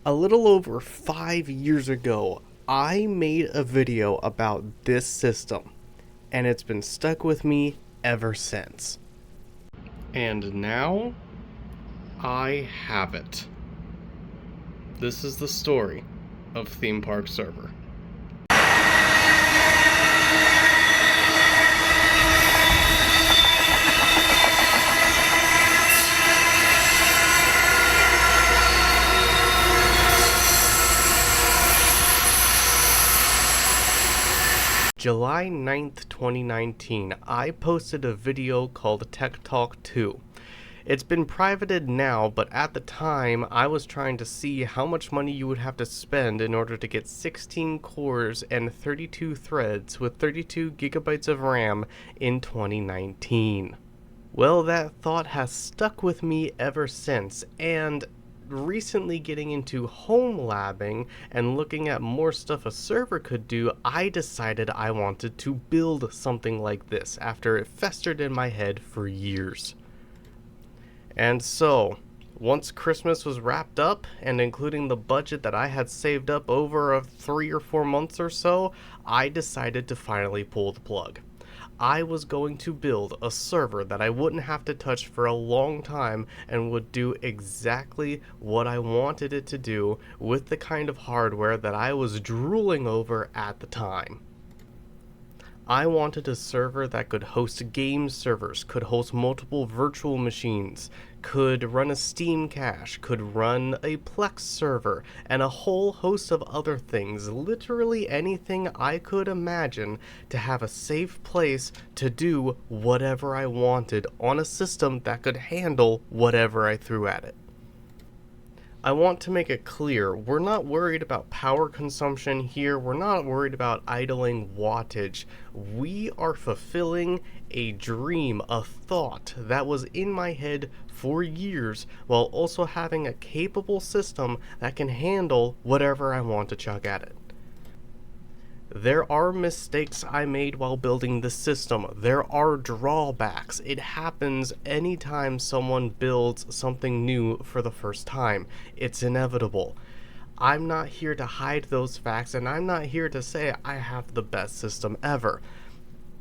A little over 5 years ago, I made a video about this system, and it's been stuck with me ever since. And now, I have it. This is the story of Theme Park Server. July 9th, 2019, I posted a video called Tech Talk 2. It's been privated now, but at the time, I was trying to see how much money you would have to spend in order to get 16 cores and 32 threads with 32 gigabytes of RAM in 2019. Well, that thought has stuck with me ever since, and recently getting into home labbing and looking at more stuff a server could do, I decided I wanted to build something like this after it festered in my head for years. And so, once Christmas was wrapped up, and including the budget that I had saved up over 3 or 4 months or so, I decided to finally pull the plug. I was going to build a server that I wouldn't have to touch for a long time and would do exactly what I wanted it to do with the kind of hardware that I was drooling over at the time. I wanted a server that could host game servers, could host multiple virtual machines, could run a Steam cache, could run a Plex server, and a whole host of other things, literally anything I could imagine to have a safe place to do whatever I wanted on a system that could handle whatever I threw at it. I want to make it clear, we're not worried about power consumption here, we're not worried about idling wattage. We are fulfilling a dream, a thought that was in my head for years, while also having a capable system that can handle whatever I want to chuck at it. There are mistakes I made while building this system. There are drawbacks. It happens anytime someone builds something new for the first time. It's inevitable. I'm not here to hide those facts, and I'm not here to say I have the best system ever.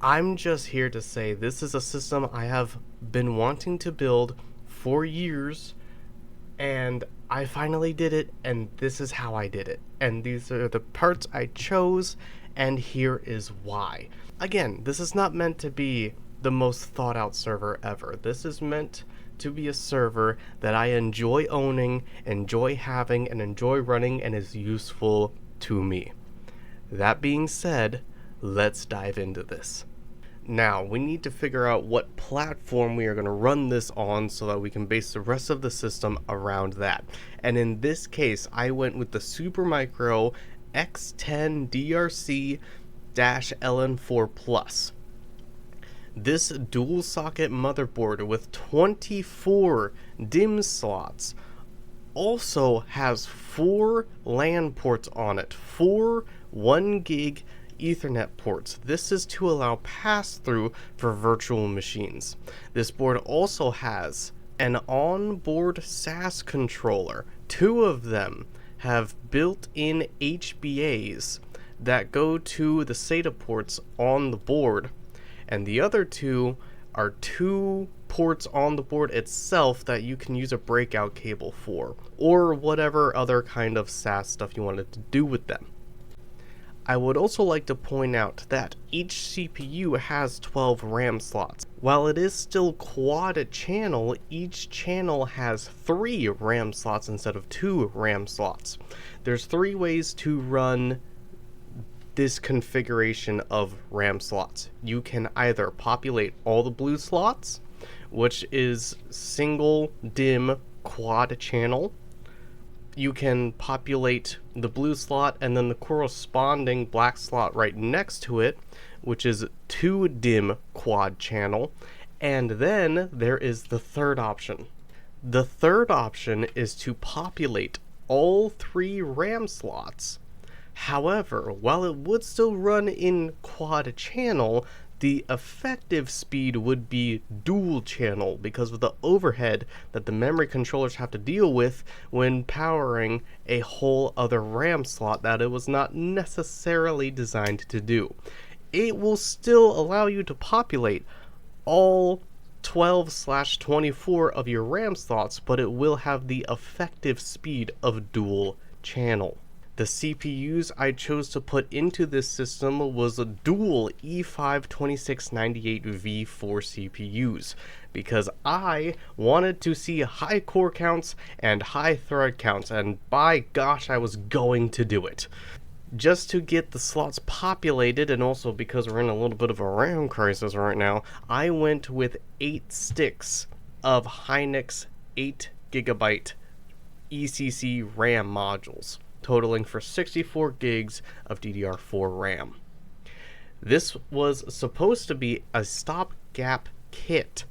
I'm just here to say this is a system I have been wanting to build for years, and I finally did it, and this is how I did it. And these are the parts I chose, and here is why. Again, this is not meant to be the most thought out server ever. This is meant to be a server that I enjoy owning, enjoy having, and enjoy running, and is useful to me. That being said, let's dive into this. Now, we need to figure out what platform we are going to run this on so that we can base the rest of the system around that. And in this case, I went with the Supermicro X10 DRC-LN4 Plus. This dual socket motherboard with 24 DIMM slots also has 4 LAN ports on it, 4 1 gig Ethernet ports. This is to allow pass-through for virtual machines. This board also has an onboard SAS controller. 2 of them have built-in HBAs that go to the SATA ports on the board, and the other 2 are 2 ports on the board itself that you can use a breakout cable for, or whatever other kind of SAS stuff you wanted to do with them. I would also like to point out that each CPU has 12 RAM slots. While it is still quad channel, each channel has 3 RAM slots instead of 2 RAM slots. There's 3 ways to run this configuration of RAM slots. You can either populate all the blue slots, which is single DIMM quad channel. You can populate the blue slot and then the corresponding black slot right next to it, which is 2 DIMM quad channel. And then there is the third option. The third option is to populate all 3 RAM slots. However, while it would still run in quad channel, The effective speed would be dual channel because of the overhead that the memory controllers have to deal with when powering a whole other RAM slot that it was not necessarily designed to do. It will still allow you to populate all 12/24 of your RAM slots, but it will have the effective speed of dual channel. The CPUs I chose to put into this system was a dual E5 2698V4 CPUs because I wanted to see high core counts and high thread counts, and by gosh, I was going to do it. Just to get the slots populated, and also because we're in a little bit of a RAM crisis right now, I went with 8 sticks of Hynix 8GB ECC RAM modules, totaling for 64 gigs of DDR4 RAM. This was supposed to be a stopgap kit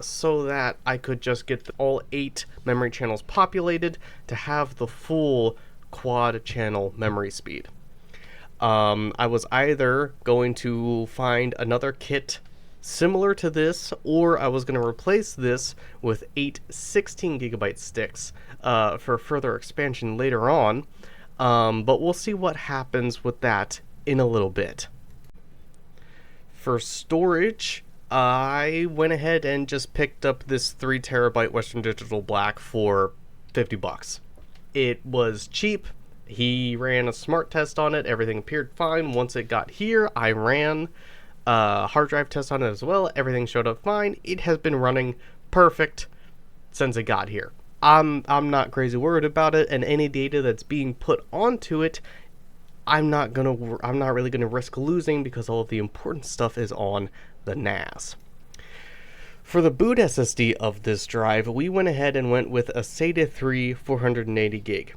so that I could just get all 8 memory channels populated to have the full quad channel memory speed. I was either going to find another kit similar to this, or I was going to replace this with 8 16GB sticks for further expansion later on, but we'll see what happens with that in a little bit. For storage, I went ahead and just picked up this 3TB Western Digital Black for $50. It was cheap. He ran a smart test on it. Everything appeared fine. Once it got here, I ran a hard drive test on it as well. Everything showed up fine. It has been running perfect since it got here. I'm not crazy worried about it, and any data that's being put onto it, I'm not really gonna risk losing because all of the important stuff is on the NAS. For the boot SSD of this drive, we went ahead and went with a SATA 3 480 gig.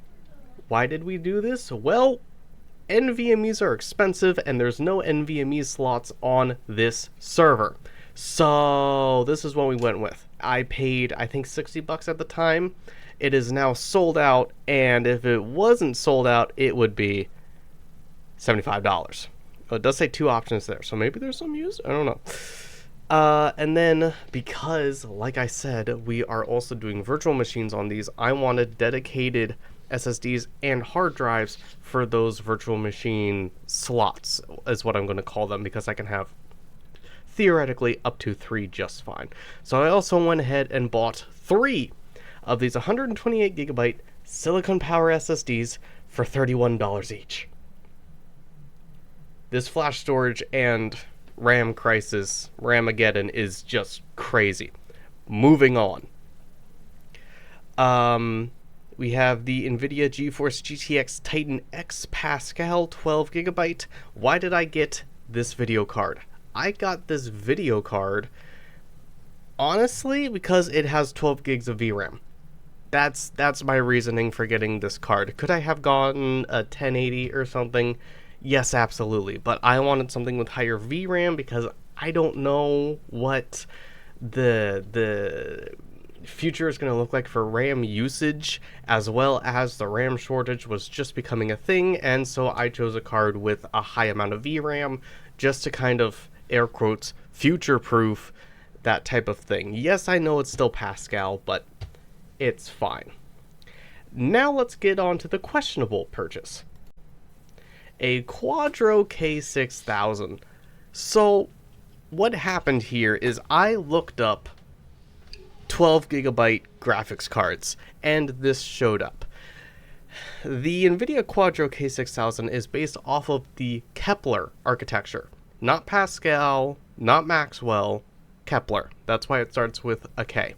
Why did we do this? Well, NVMe's are expensive and there's no NVMe slots on this server. So this is what we went with. I paid, I think, $60 at the time. It is now sold out, and if it wasn't sold out, it would be $75. Oh, it does say 2 options there, so maybe there's some use? I don't know. And then, because, like I said, we are also doing virtual machines on these, I wanted dedicated SSDs and hard drives for those virtual machine slots, is what I'm going to call them, because I can have theoretically up to 3 just fine. So I also went ahead and bought 3 of these 128GB Silicon Power SSDs for $31 each. This flash storage and RAM crisis, Ramageddon, is just crazy. Moving on. We have the NVIDIA GeForce GTX Titan X Pascal 12GB. Why did I get this video card? I got this video card, honestly, because it has 12 gigs of VRAM. That's my reasoning for getting this card. Could I have gotten a 1080 or something? Yes, absolutely. But I wanted something with higher VRAM because I don't know what the future is going to look like for RAM usage, as well as the RAM shortage was just becoming a thing, and so I chose a card with a high amount of VRAM just to kind of, air quotes, future-proof that type of thing. Yes, I know it's still Pascal, but it's fine. Now let's get on to the questionable purchase. A Quadro K6000. So what happened here is I looked up 12GB graphics cards, and this showed up. The NVIDIA Quadro K6000 is based off of the Kepler architecture. Not Pascal, not Maxwell, Kepler. That's why it starts with a K.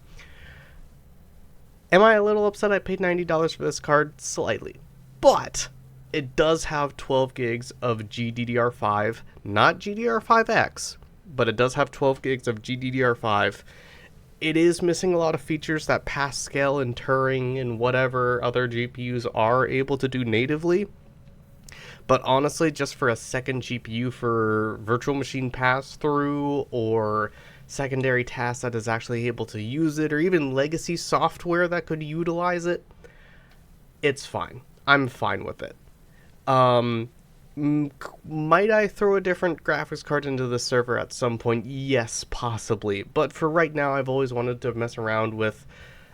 Am I a little upset I paid $90 for this card? Slightly. But it does have 12 gigs of GDDR5, not GDDR5X, but it does have 12 gigs of GDDR5. It is missing a lot of features that Pascal and Turing and whatever other GPUs are able to do natively. But honestly, just for a second GPU for virtual machine pass-through or secondary tasks that is actually able to use it, or even legacy software that could utilize it, it's fine. I'm fine with it. Might I throw a different graphics card into the server at some point? Yes, possibly. But for right now, I've always wanted to mess around with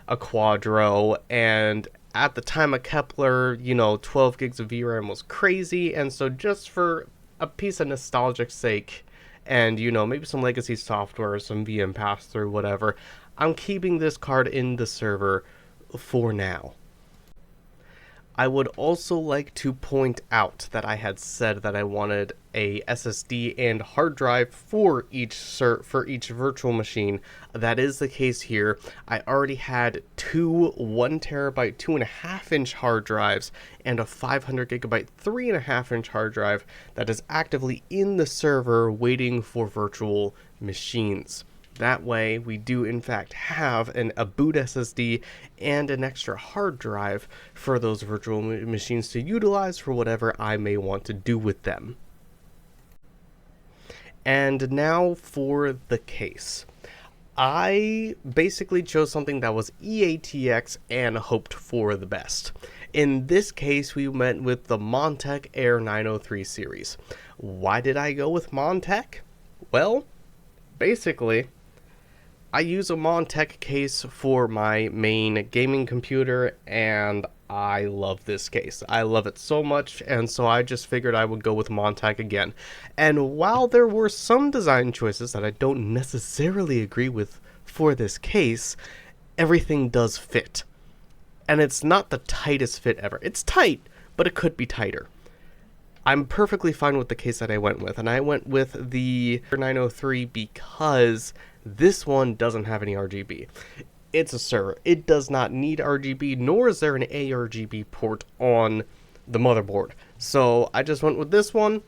a Quadro, and at the time a Kepler, 12 gigs of VRAM was crazy, and so just for a piece of nostalgic sake, and maybe some legacy software, some VM pass-through, whatever, I'm keeping this card in the server for now. I would also like to point out that I had said that I wanted a SSD and hard drive for each virtual machine. That is the case here. I already had two 1TB 2.5-inch hard drives and a 500GB 3.5-inch hard drive that is actively in the server waiting for virtual machines. That way, we do in fact have a boot SSD and an extra hard drive for those virtual machines to utilize for whatever I may want to do with them. And now for the case. I basically chose something that was EATX and hoped for the best. In this case, we went with the Montech Air 903 series. Why did I go with Montech? Well, basically, I use a Montech case for my main gaming computer, and I love this case. I love it so much, and so I just figured I would go with Montech again. And while there were some design choices that I don't necessarily agree with for this case, everything does fit. And it's not the tightest fit ever. It's tight, but it could be tighter. I'm perfectly fine with the case that I went with, and I went with the 903 because this one doesn't have any RGB. It's a server. It does not need RGB, nor is there an ARGB port on the motherboard. So I just went with this one,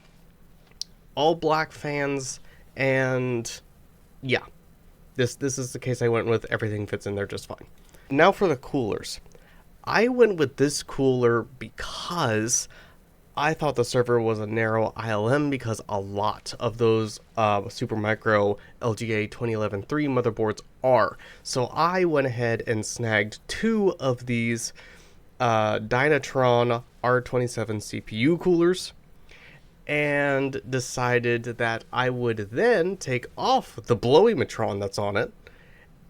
all black fans, and yeah, this is the case I went with. Everything fits in there just fine. Now for the coolers. I went with this cooler because I thought the server was a narrow ILM because a lot of those Supermicro LGA 2011-3 motherboards are. So I went ahead and snagged two of these Dynatron R27 CPU coolers and decided that I would then take off the Blowimatron that's on it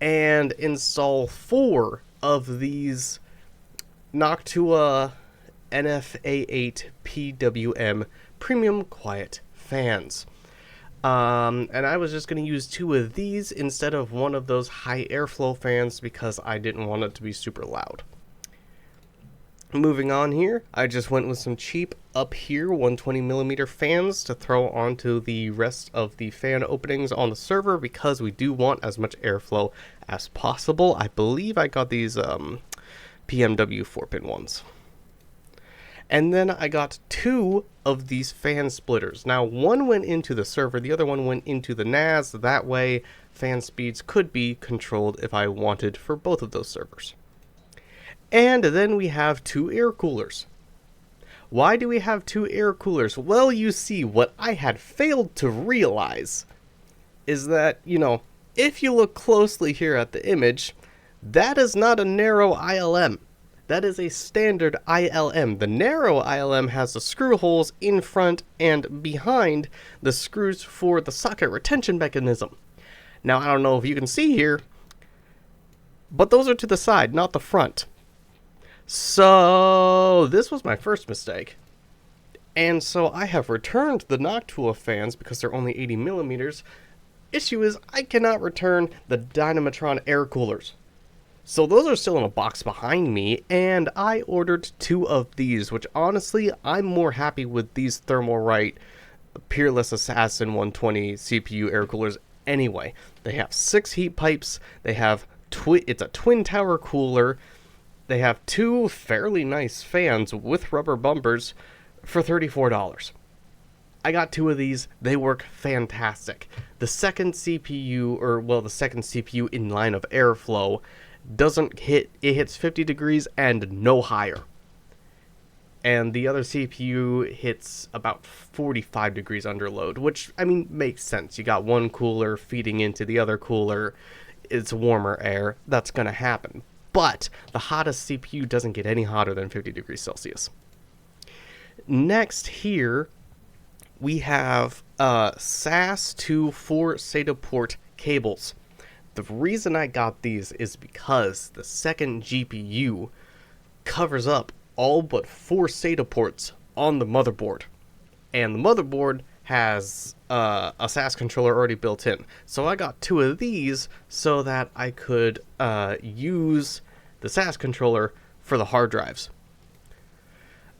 and install four of these Noctua NFA8 PWM premium quiet fans. And I was just going to use two of these instead of one of those high airflow fans because I didn't want it to be super loud. Moving on here, I just went with some cheap up here 120mm fans to throw onto the rest of the fan openings on the server because we do want as much airflow as possible. I believe I got these PMW 4-pin ones. And then I got two of these fan splitters. Now, one went into the server, the other one went into the NAS. That way, fan speeds could be controlled if I wanted for both of those servers. And then we have two air coolers. Why do we have two air coolers? Well, you see, what I had failed to realize is that, if you look closely here at the image, that is not a narrow ILM. That is a standard ILM. The narrow ILM has the screw holes in front and behind the screws for the socket retention mechanism. Now, I don't know if you can see here, but those are to the side, not the front. So, this was my first mistake. And so I have returned the Noctua fans because they're only 80mm. Issue is, I cannot return the Dynamatron air coolers. So those are still in a box behind me, and I ordered two of these, which honestly, I'm more happy with these Thermalright Peerless Assassin 120 CPU air coolers anyway. They have 6 heat pipes, they have it's a twin tower cooler, they have two fairly nice fans with rubber bumpers for $34. I got two of these, they work fantastic. The second CPU in line of airflow doesn't hit, it hits 50 degrees and no higher. And the other CPU hits about 45 degrees under load, which, makes sense. You got one cooler feeding into the other cooler, it's warmer air, that's gonna happen. But the hottest CPU doesn't get any hotter than 50 degrees Celsius. Next here, we have SAS to 4 SATA port cables. The reason I got these is because the second GPU covers up all but 4 SATA ports on the motherboard. And the motherboard has a SAS controller already built in. So I got 2 of these so that I could use the SAS controller for the hard drives.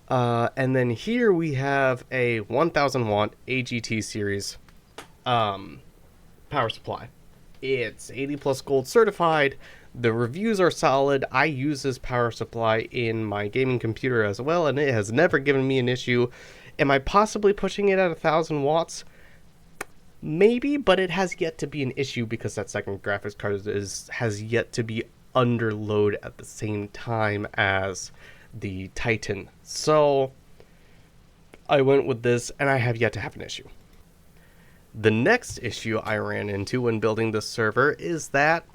And then here we have a 1000 watt AGT series power supply. It's 80 plus gold certified. The reviews are solid. I use this power supply in my gaming computer as well, and it has never given me an issue. Am I possibly pushing it at 1000 watts? Maybe, but it has yet to be an issue because that second graphics card has yet to be under load at the same time as the Titan. So I went with this, and I have yet to have an issue. The next issue I ran into when building this server is that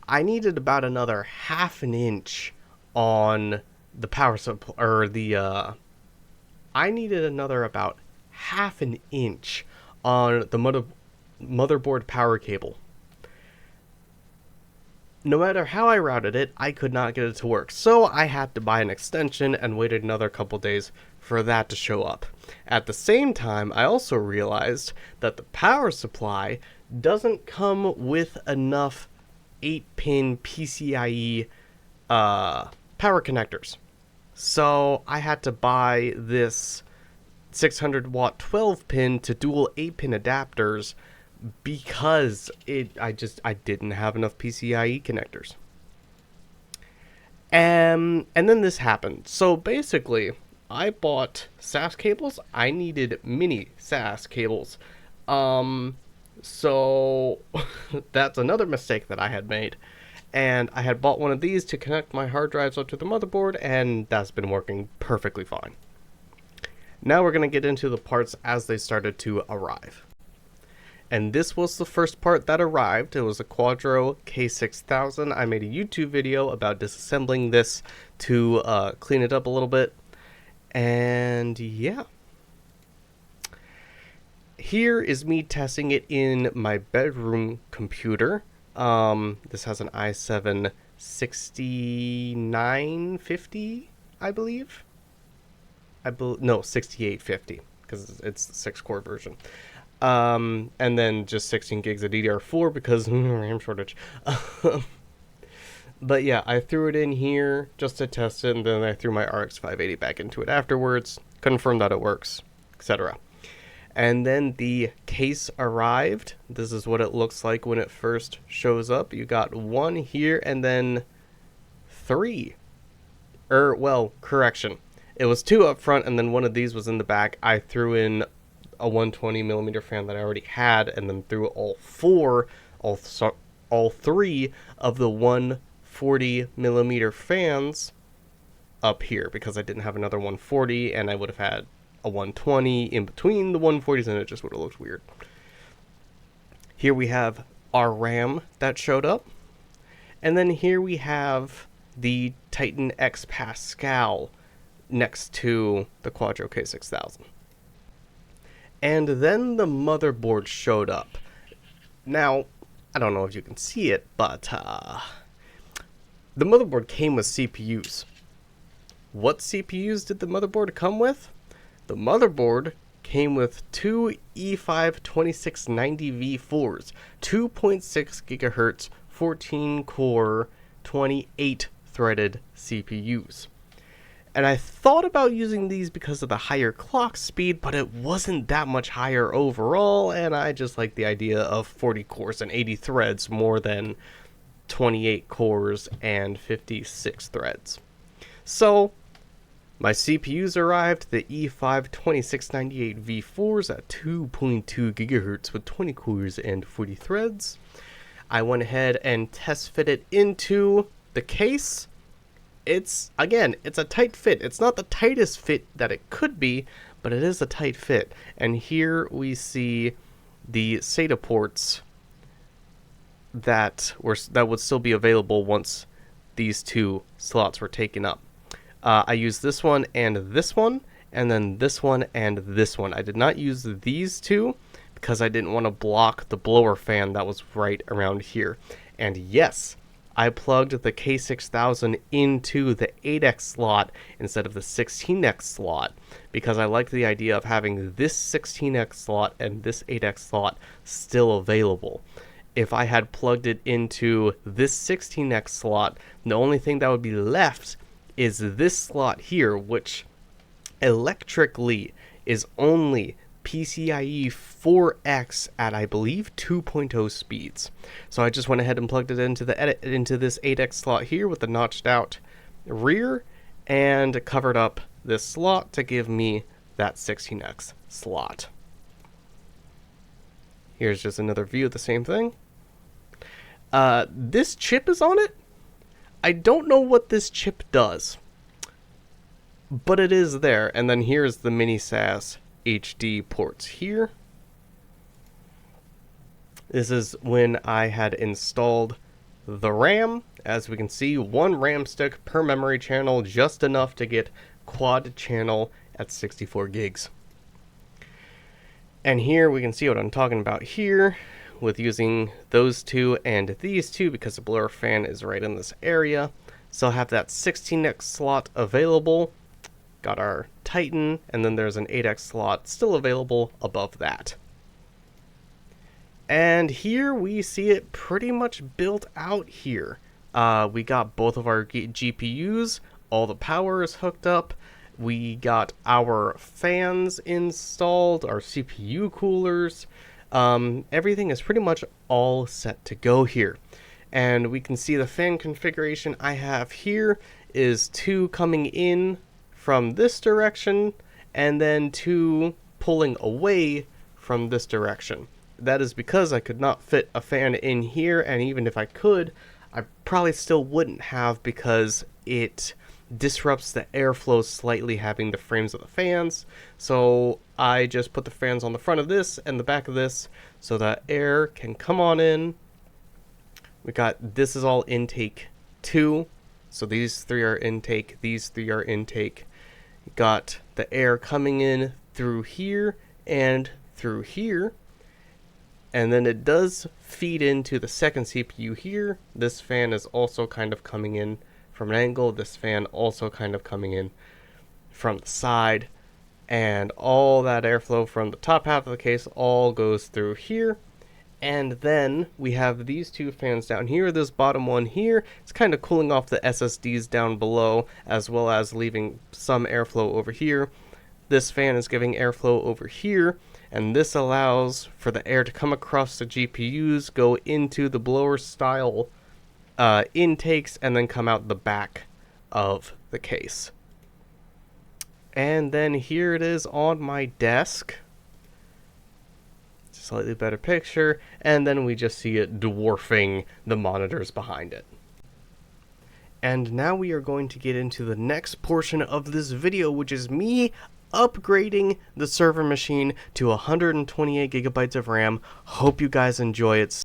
I needed about another half an inch on the power supply, or I needed another about half an inch on the motherboard power cable. No matter how I routed it, I could not get it to work, so I had to buy an extension and waited another couple days for that to show up. At the same time, I also realized that the power supply doesn't come with enough 8-pin PCIe power connectors. So I had to buy this 600 watt 12-pin to dual 8-pin adapters because I didn't have enough PCIe connectors. And then this happened. So basically, I bought SAS cables. I needed mini SAS cables. So that's another mistake that I had made. And I had bought one of these to connect my hard drives up to the motherboard, and that's been working perfectly fine. Now we're going to get into the parts as they started to arrive. And this was the first part that arrived. It was a Quadro K6000. I made a YouTube video about disassembling this to clean it up a little bit. And yeah. Here is me testing it in my bedroom computer. This has an i7 6950, I believe. No, 6850, because it's the 6-core version. And then just 16 gigs of DDR4 because RAM shortage. But yeah, I threw it in here just to test it, and then I threw my RX 580 back into it afterwards, confirmed that it works, etc. And then the case arrived. This is what it looks like when it first shows up. You got 1 here and then 3. Well, correction. It was 2 up front, and then one of these was in the back. I threw in a 120mm fan that I already had, and then threw all 3 of the 140mm fans up here because I didn't have another 140, and I would have had a 120 in between the 140s, and it just would have looked weird. Here we have our RAM that showed up, and then here we have the Titan X Pascal next to the Quadro K6000. And then the motherboard showed up. Now, I don't know if you can see it, but the motherboard came with CPUs. What CPUs did the motherboard come with? The motherboard came with 2 E5 2690 V4s, 2.6 GHz, 14-core, 28-threaded CPUs. And I thought about using these because of the higher clock speed, but it wasn't that much higher overall, and I just like the idea of 40 cores and 80 threads more than 28 cores and 56 threads. So my CPUs arrived, the E5 2698 V4s at 2.2 GHz with 20 cores and 40 threads. I went ahead and test fit it into the case. It's a tight fit. It's not the tightest fit that it could be, but it is a tight fit. And here we see the SATA ports that would still be available once these 2 slots were taken up. I used this one and this one, and then this one and this one. I did not use these two because I didn't want to block the blower fan that was right around here. And yes, I plugged the K6000 into the 8X slot instead of the 16X slot because I like the idea of having this 16X slot and this 8X slot still available. If I had plugged it into this 16X slot, the only thing that would be left is this slot here, which electrically is only PCIe 4X at, I believe, 2.0 speeds. So I just went ahead and plugged it into this 8X slot here with the notched out rear and covered up this slot to give me that 16X slot. Here's just another view of the same thing. This chip is on it. I don't know what this chip does, but it is there. And then here's the mini SAS HD ports here. This is when I had installed the RAM. As we can see, one RAM stick per memory channel, just enough to get quad channel at 64 gigs. And here we can see what I'm talking about here with using those two and these two because the blower fan is right in this area. So I have that 16X slot available. Got our Titan, and then there's an 8X slot still available above that. And here we see it pretty much built out here. We got both of our GPUs, all the power is hooked up. We got our fans installed, our CPU coolers. Everything is pretty much all set to go here. And we can see the fan configuration I have here is 2 coming in from this direction, and then 2 pulling away from this direction. That is because I could not fit a fan in here, and even if I could, I probably still wouldn't have because it disrupts the airflow slightly having the frames of the fans. So I just put the fans on the front of this and the back of this so that air can come on in. We got, this is all intake 2. So these 3 are intake, these 3 are intake. Got the air coming in through here and through here. And then it does feed into the second CPU here. This fan is also kind of coming in from an angle. This fan also kind of coming in from the side. And all that airflow from the top half of the case all goes through here. And then we have these 2 fans down here. This bottom one here, it's kind of cooling off the SSDs down below, as well as leaving some airflow over here. This fan is giving airflow over here, and this allows for the air to come across the GPUs, go into the blower style intakes, and then come out the back of the case. And then here it is on my desk. Slightly better picture, and then we just see it dwarfing the monitors behind it. And now we are going to get into the next portion of this video, which is me upgrading the server machine to 128 gigabytes of RAM. Hope you guys enjoy it.